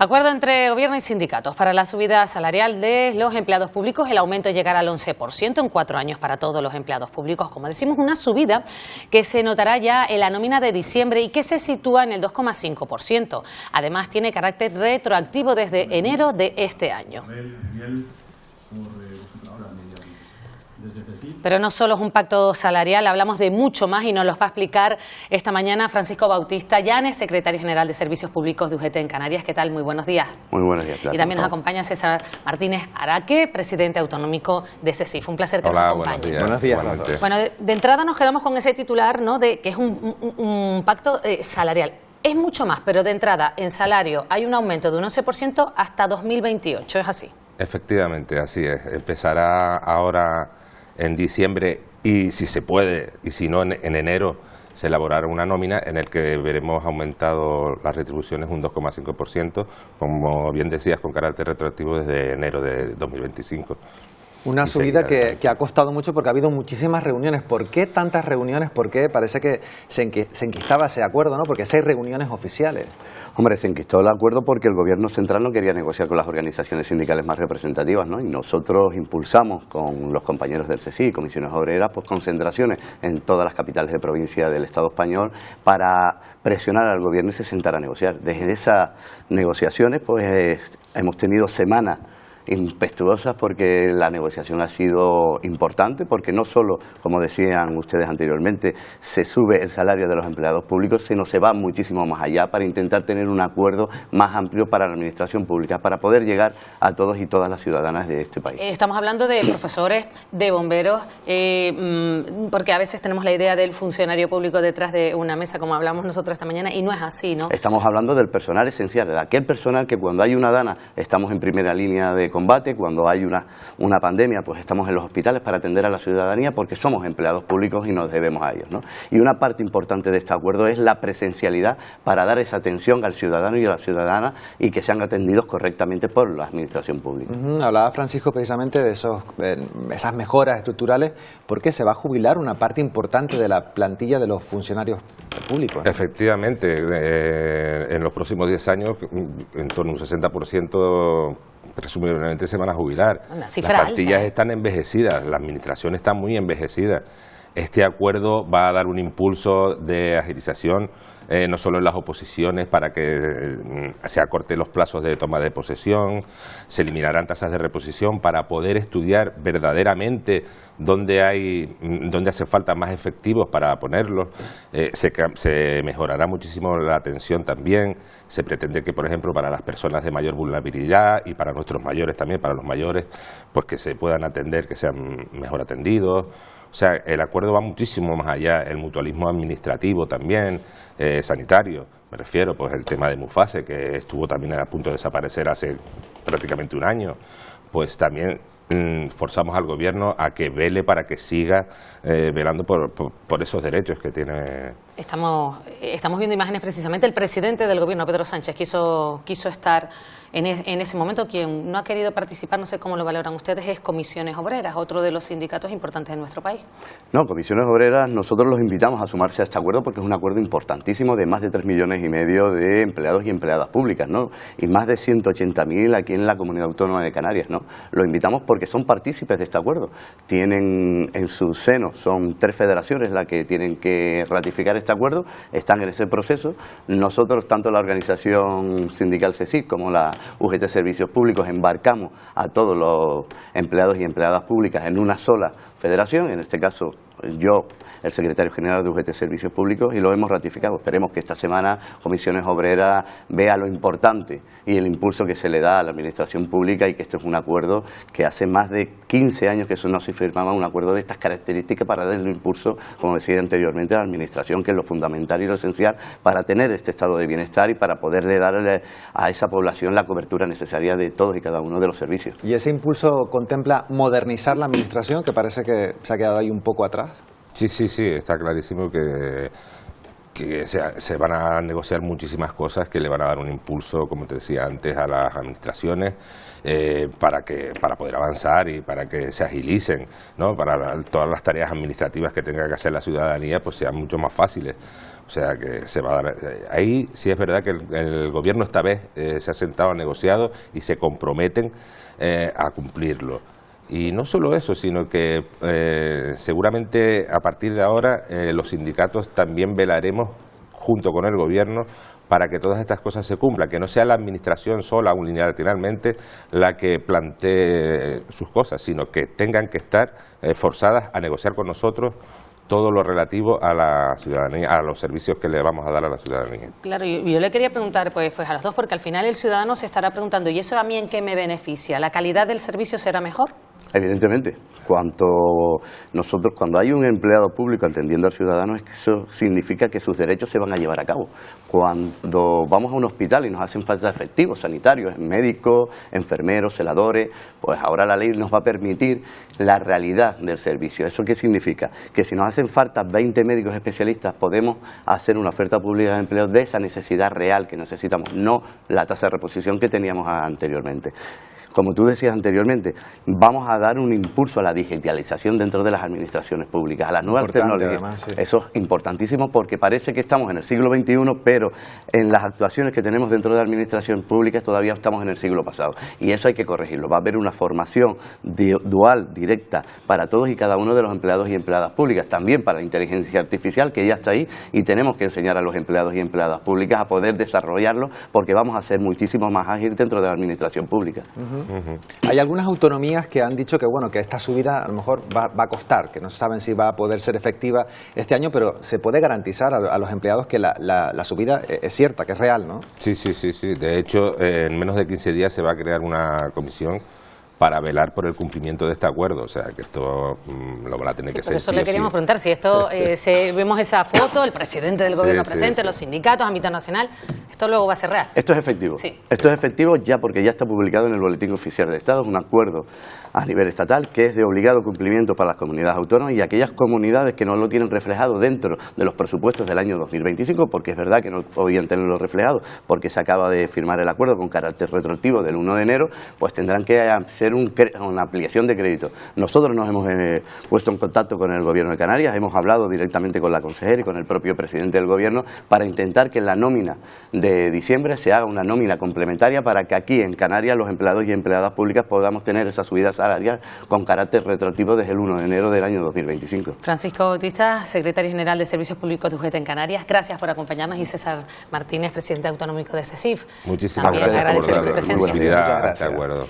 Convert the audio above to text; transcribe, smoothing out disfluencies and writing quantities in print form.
Acuerdo entre Gobierno y sindicatos para la subida salarial de los empleados públicos. El aumento llegará al 11% en 4 años para todos los empleados públicos. Como decimos, una subida que se notará ya en la nómina de diciembre y que se sitúa en el 2,5%. Además, tiene carácter retroactivo desde enero de este año. Pero no solo es un pacto salarial, hablamos de mucho más y nos los va a explicar esta mañana Francisco Bautista Llanes, secretario general de Servicios Públicos de UGT en Canarias. ¿Qué tal? Muy buenos días. Muy buenos días, claro. Y también nos acompaña César Martínez Araque, presidente autonómico de CESIF. Un placer que nos acompañe. Buenos días. Bueno, de entrada nos quedamos con ese titular, ¿no?, de que es un pacto salarial. Es mucho más, pero de entrada en salario hay un aumento de un 11% hasta 2028, ¿es así? Efectivamente, así es. Empezará ahora en diciembre y si se puede, y si no en enero, se elaborará una nómina en el que veremos aumentado las retribuciones un 2,5%, como bien decías, con carácter retroactivo desde enero de 2025. Una subida que ha costado mucho porque ha habido muchísimas reuniones. ¿Por qué tantas reuniones? ¿Por qué parece que se enquistaba ese acuerdo, ¿no? Porque 6 reuniones oficiales. Hombre, se enquistó el acuerdo porque el Gobierno central no quería negociar con las organizaciones sindicales más representativas, ¿no? Y nosotros impulsamos con los compañeros del CESIF, Comisiones Obreras, pues concentraciones en todas las capitales de provincia del Estado español para presionar al Gobierno y se sentara a negociar. Desde esas negociaciones, pues hemos tenido semanas impetuosas porque la negociación ha sido importante, porque no solo, como decían ustedes anteriormente, se sube el salario de los empleados públicos, sino se va muchísimo más allá para intentar tener un acuerdo más amplio para la administración pública, para poder llegar a todos y todas las ciudadanas de este país. Estamos hablando de profesores, de bomberos, porque a veces tenemos la idea del funcionario público detrás de una mesa, como hablamos nosotros esta mañana, y no es así, ¿no? Estamos hablando del personal esencial, de aquel personal que cuando hay una dana estamos en primera línea de combate, cuando hay una pandemia, pues estamos en los hospitales para atender a la ciudadanía porque somos empleados públicos y nos debemos a ellos, ¿no? Y una parte importante de este acuerdo es la presencialidad para dar esa atención al ciudadano y a la ciudadana y que sean atendidos correctamente por la administración pública. Hablaba Francisco precisamente de esas mejoras estructurales, porque se va a jubilar una parte importante de la plantilla de los funcionarios públicos, ¿no? Efectivamente, en los próximos 10 años, en torno a un 60%, presumiblemente se van a jubilar. Las plantillas están envejecidas, la administración está muy envejecida. Este acuerdo va a dar un impulso de agilización, no solo en las oposiciones, para que se acorten los plazos de toma de posesión, se eliminarán tasas de reposición para poder estudiar verdaderamente dónde hace falta más efectivos para ponerlos. Se mejorará muchísimo la atención también. Se pretende que, por ejemplo, para las personas de mayor vulnerabilidad y para nuestros mayores también, para los mayores, pues que se puedan atender, que sean mejor atendidos. O sea, el acuerdo va muchísimo más allá, el mutualismo administrativo también, sanitario, me refiero, pues el tema de Mufase, que estuvo también a punto de desaparecer hace prácticamente un año, pues también forzamos al Gobierno a que vele para que siga velando por esos derechos que tiene. Estamos viendo imágenes precisamente. El presidente del Gobierno, Pedro Sánchez, quiso estar en ese momento. Quien no ha querido participar, no sé cómo lo valoran ustedes, es Comisiones Obreras, otro de los sindicatos importantes de nuestro país. No, Comisiones Obreras, nosotros los invitamos a sumarse a este acuerdo porque es un acuerdo importantísimo de más de 3,5 millones de empleados y empleadas públicas, ¿no? Y más de 180.000 aquí en la Comunidad Autónoma de Canarias, ¿no? Lo invitamos porque son partícipes de este acuerdo. Tienen en su seno, son 3 federaciones las que tienen que ratificar este acuerdo, están en ese proceso. Nosotros, tanto la organización sindical CESIF como la UGT Servicios Públicos, embarcamos a todos los empleados y empleadas públicas en una sola federación, en este caso yo, el secretario general de UGT Servicios Públicos, y lo hemos ratificado. Esperemos que esta semana Comisiones Obreras vea lo importante y el impulso que se le da a la administración pública, y que esto es un acuerdo que hace más de 15 años que no se firmaba un acuerdo de estas características para darle impulso, como decía anteriormente, a la administración, que es lo fundamental y lo esencial para tener este estado de bienestar y para poderle darle a esa población la cobertura necesaria de todos y cada uno de los servicios. ¿Y ese impulso contempla modernizar la administración, que parece que se ha quedado ahí un poco atrás? Sí, está clarísimo que que se van a negociar muchísimas cosas que le van a dar un impulso, como te decía antes, a las administraciones para poder avanzar y para que se agilicen, ¿no? Para todas las tareas administrativas que tenga que hacer la ciudadanía pues sean mucho más fáciles. O sea que se va a dar. Ahí sí es verdad que el gobierno esta vez se ha sentado, ha negociado y se comprometen a cumplirlo. Y no solo eso, sino que seguramente a partir de ahora los sindicatos también velaremos junto con el gobierno para que todas estas cosas se cumplan, que no sea la administración sola, unilateralmente, la que plantee sus cosas, sino que tengan que estar forzadas a negociar con nosotros todo lo relativo a la ciudadanía, a los servicios que le vamos a dar a la ciudadanía. Claro, yo le quería preguntar pues a los dos, porque al final el ciudadano se estará preguntando, ¿y eso a mí en qué me beneficia? ¿La calidad del servicio será mejor? Evidentemente, cuando hay un empleado público atendiendo al ciudadano, eso significa que sus derechos se van a llevar a cabo. Cuando vamos a un hospital y nos hacen falta efectivos sanitarios, médicos, enfermeros, celadores, pues ahora la ley nos va a permitir la realidad del servicio. ¿Eso qué significa? Que si nos hacen falta 20 médicos especialistas, podemos hacer una oferta pública de empleo de esa necesidad real que necesitamos, no la tasa de reposición que teníamos anteriormente. Como tú decías anteriormente, vamos a dar un impulso a la digitalización dentro de las administraciones públicas, a las nuevas tecnologías. Además, sí. Eso es importantísimo porque parece que estamos en el siglo XXI, pero en las actuaciones que tenemos dentro de la administración pública todavía estamos en el siglo pasado. Y eso hay que corregirlo. Va a haber una formación dual, directa, para todos y cada uno de los empleados y empleadas públicas. También para la inteligencia artificial, que ya está ahí, y tenemos que enseñar a los empleados y empleadas públicas a poder desarrollarlo porque vamos a ser muchísimo más ágiles dentro de la administración pública. Hay algunas autonomías que han dicho que bueno, que esta subida a lo mejor va a costar, que no saben si va a poder ser efectiva este año, pero se puede garantizar a los empleados que la subida es cierta, que es real, ¿no? Sí. De hecho, en menos de 15 días se va a crear una comisión para velar por el cumplimiento de este acuerdo, o sea que esto lo van a tener que ser. Por eso le queríamos preguntar si esto, vemos esa foto, el presidente del gobierno presente, los sindicatos, ámbito nacional, esto luego va a ser real. Esto es efectivo. Sí. Esto es efectivo ya porque ya está publicado en el Boletín Oficial del Estado, un acuerdo a nivel estatal que es de obligado cumplimiento para las comunidades autónomas y aquellas comunidades que no lo tienen reflejado dentro de los presupuestos del año 2025, porque es verdad que no podían tenerlo reflejado porque se acaba de firmar el acuerdo con carácter retroactivo del 1 de enero, pues tendrán que hacer una ampliación de crédito. Nosotros nos hemos puesto en contacto con el Gobierno de Canarias, hemos hablado directamente con la consejera y con el propio presidente del Gobierno para intentar que en la nómina de diciembre se haga una nómina complementaria para que aquí en Canarias los empleados y empleadas públicas podamos tener esa subida salarial con carácter retroactivo desde el 1 de enero del año 2025. Francisco Bautista, secretario general de Servicios Públicos de UGT en Canarias, gracias por acompañarnos, y César Martínez, presidente autonómico de CESIF. Muchísimas gracias por la disponibilidad a este acuerdo.